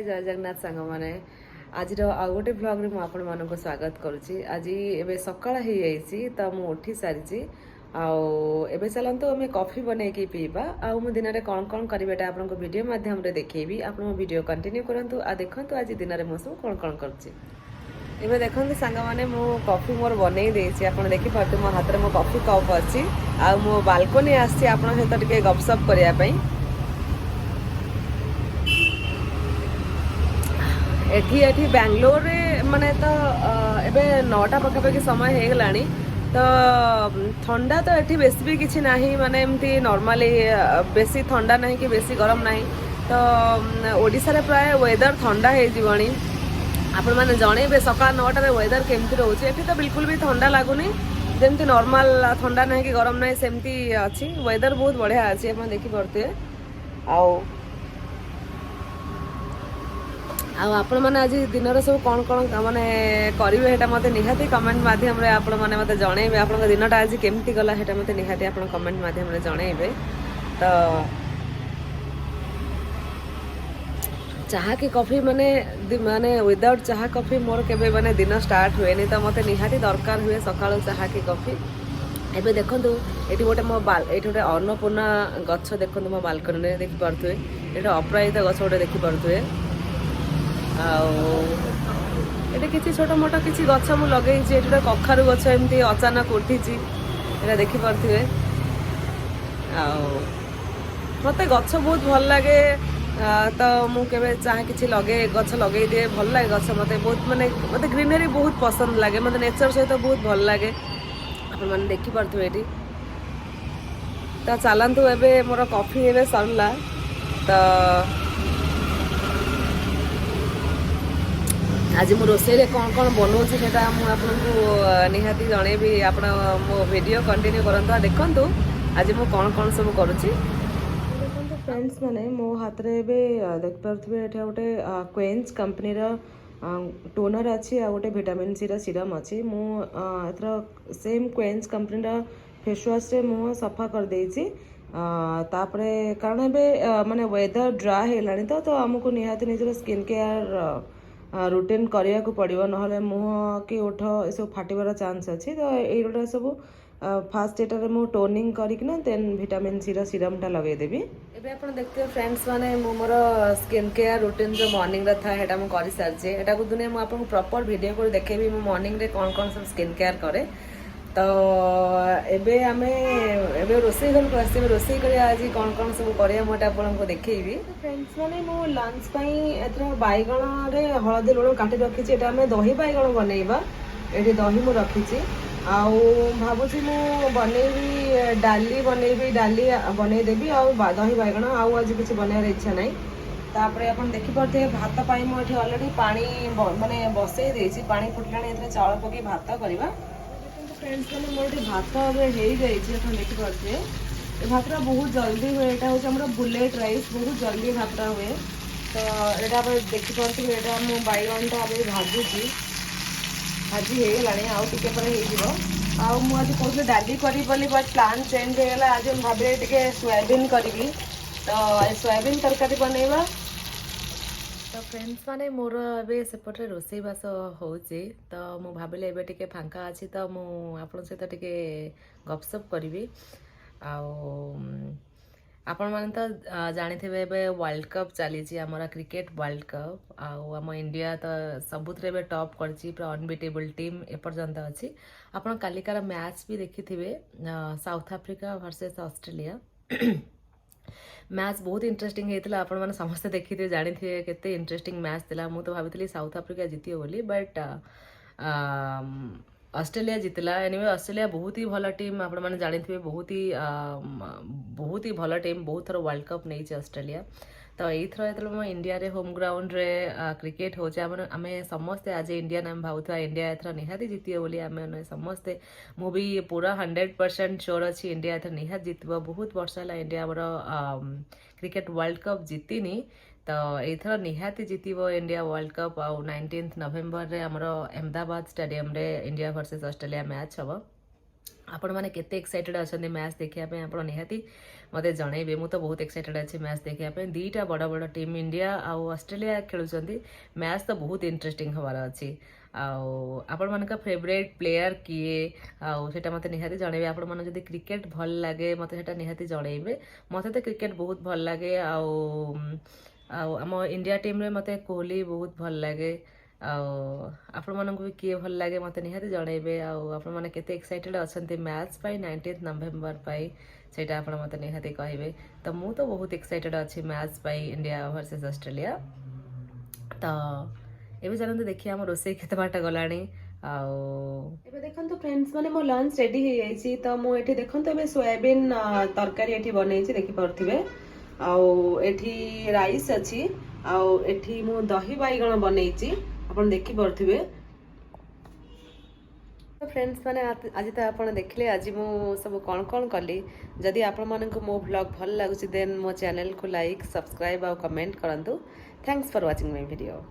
जय जगन्नाथ सांग मैंने आज गोटे ब्लॉग रे मुझे स्वागत करुच्ची। आज एवं सकाल हो जाइए तो मुझे उठी सारी आबे चलतु आम कॉफी बनईकि पीवा आउ दिन में कौन कौन करेटा आपको वीडियो माध्यम देखी आप वीडियो कंटिन्यू करूँ आ देखूँ आज दिन में मुझे कौन कौन करें देखते सांग मैंने मु कॉफी मोर बनई देती आप देखिपे मो हाथ में मो कॉफी कप अच्छी आ मो बालकोनी आसी आप सहित गपसप करने एठी एठी बेंगलोर रे माने तो एबे 9टा पखापाखि समय हो गला तो ठंडा तो एठी बेसी भी किसी ना माने एमती नॉर्मली बेसी ठंडा नहीं कि बेसी गरम नहीं तो ओडिशा रे प्राय वेदर ठंडा हो जीवनी आपण माने जणेबे सकाळ 9टा रे वेदर केमती रहउची एठी तो बिल्कुल भी ठंडा लागुनी जेमती नॉर्मल ठंडा नहीं कि गरम नहीं सेमती अच्छी वेदर बहुत बढ़िया अच्छी आप देखी पड़ते आओ आपण मैंने आज दिन सब कौन कौन माने करेंगे मत निहाती कमेंट मध्यम आपण मैंने मत जनइबे आप दिनटा आज केमती गला मत निहाती आप कमेंट मध्यम जनइबे तो चाह की कॉफी माने माने विदाउट चाह कॉफी मोर केबे माने दिन स्टार्ट हुए नहीं तो मत निहाती दरकार हुए सकाळ चाह की कॉफी एबे देखंतु एटी गोटे मो एटी गोटे अन्नपूर्णा गछ देखंतु मो बालकनी रे देखि परथुए एटा अपराजिता गछ गोटे देखि परथुए आटे किसी छोट मोट किसी गछ मु लगे गोटे कखारु गछ एमती अचानक उठी देखिपे मत गछ बहुत भल लगे तो मुझे चाहे किसी लगे गछ लगे दिए भल लगे गछ मत बहुत माने मत ग्रीनरी बहुत पसंद लगे मत नेचर सहित बहुत भल लगे आप देखिपे ये तो चलतु एवं मोर कॉफी एवं सरला तो आज मो रोषे कौन कौन बनाऊँगी से निहाती जनइबी आप मो वीडियो कंटिन्यू करंतु देखूँ आज मु कौन कौन सब करुँची देखो फ्रेंड्स मैंने मो हाथ में देखिपे ये गोटे क्वेंच कंपनी टोनर अच्छी आ गोटे विटामिन सी सीरम अच्छी मुझर सेम क्वेंच कंपनी फेस वाश से मुँह सफा कर देती तापरे कारण एवं माने वेदर ड्राई है तो आमको निहाती निजर स्किन केयर रुटीन करने को पड़ो ना मुह कि ओठ ये सब फाटबार चान्स अच्छी तो ये सब फास्ट एटार मु टोनिंग करना देन विटामिन सी सीरमटा लगेदेवी एबे आप देखते हो फ्रेंड्स माने मोर स्किन केयर रुटीन जो मॉर्निंग था है कर सारी एटा को दुनिया मुझे प्रॉपर वीडियो को देखेबी मो मॉर्निंग रे कौन कौन सब स्किन केयर करे तो एबे आमे एबे रोसई घर को आसे रोसई कर आज कौन कौन सब करिया मोटा आपको देखैबी फ्रेंड्स माने मो लंच पई एथरा बैगण रे हळदी लुण काटी रखी छी एटा आमे दही बैगण बनेइबा एठी दही मु रखी छी आउ भाबुची मु बनेइबी डाली बनै देबी आउ दही बैगण आउ आज किछि बनाएर इच्छा नै तापरे अपन देखि परते भात पाई मु एठी ऑलरेडी पानी माने बसई देछि पानी फुटलाणी एथरा चावल पके भात करबा फ्रेंड्स मैंने मोर भात हो जाए देखिपे ये भात बहुत जल्दी हुए यहाँ हूँ बुलेट राइस बहुत जल्दी भात हुए तो यहाँ देखिपे यहाँ मो बैगणटा भाजुची भाजी हो गलानी आउ टे पर आज कौन डाली करी बट प्लान चेंज हो गला आज भावे टे सोयाबीन करी तो सोयाबीन तरकारी बनइबा तो फ्रेंड्स माने मोर ए सेपटे रोसईबास होची तो मु भाविले एबे टिके फांका अच्छी तो मु आपन सहित टिके गपसप करी आपण माने तो जानिथिबे एबे वर्ल्ड कप चली आमर क्रिकेट वर्ल्ड कप आम इंडिया तो सबुथरे एबे टॉप करची पूरा अनबिटेबल टीम एपर्यंत अच्छी आपण कालिकार मैच भी देखिथिबे South Africa versus Australia match बहुत इंटरेस्टिंग होता आपण मैंने समस्ते देखी थे जानी थे केते इंटरेस्टिंग मैच थिला मु तो भाभी साउथ अफ्रीका जीतियो बोली बट ऑस्ट्रेलिया जीतला एनीवे ऑस्ट्रेलिया बहुत ही भल टीम आपण मैंने जानी थे बहुत ही भल टीम बहुत थर वर्ल्ड कप नहीं ऑस्ट्रेलिया तो यथर जो इंडिया रे होम ग्राउंड रे क्रिकेट हो आम समस्ते आज इंडिया नाम भावुवा इंडिया एथर निहाती जीतियो बोली आम समस्ते मु भी पूरा 100% श्योर अच्छी इंडिया एथर निहाती जीतबो बहुत वर्ष है इंडिया आमर क्रिकेट वर्ल्ड कप जीतिनी तो एथर निहाती जीतबो इंडिया वर्ल्ड कप आ 19 नवेम्बर रे आमर अहमदाबाद स्टेडियम रे इंडिया वर्सेस ऑस्ट्रेलिया मैच हम आपण मैंने केते एक्साइटेड अच्छा मैच देखा आप निहाती मत जनइबे मु तो बहुत एक्साइटेड अच्छे मैच देखा दीटा बड़ बड़ टीम इंडिया आउ ऑस्ट्रेलिया खेलुंट मैच तो बहुत इंटरेस्टिंग हबार अच्छी आपण मान फेवरेट प्लेयर किए आटा मत निहाती जनइबे आपण मन जब क्रिकेट भल लगे मत निहाती जनइबे मत तो क्रिकेट बहुत भल लगे आम इंडिया टीम रे मत कोहली बहुत भल लगे आपण मानक भी किए भल लगे मत निहाती जनइबे आपण माने केते एक्साइटेड अछंती मैच पाई 19 नवेम्बर पाई सेटा आपण मत निहाती कहबे तो मु तो बहुत एक्साइटेड अच्छी मैच पाई इंडिया वर्सेस ऑस्ट्रेलिया तो एबे जानते देखिए आम रोसे केते बाट गलानी एबे देखंतु फ्रेंड्स माने मो लंच रेडी हे जाईची तो मु एठी देखंतु एबे सोयाबीन तरकारी एठी बनेची देखि परथिबे एठी राइस अछि एठी मु दही बाइगण बनेची आपण देखि परथिबे तो फ्रेंड्स माने आज तो आप देखले आज मु सब कौन कौन कली जदि आपण मानक मो ब्लॉग भल लागुची देन मो चैनल को लाइक सब्सक्राइब और कमेंट करंतु thanks for watching my video.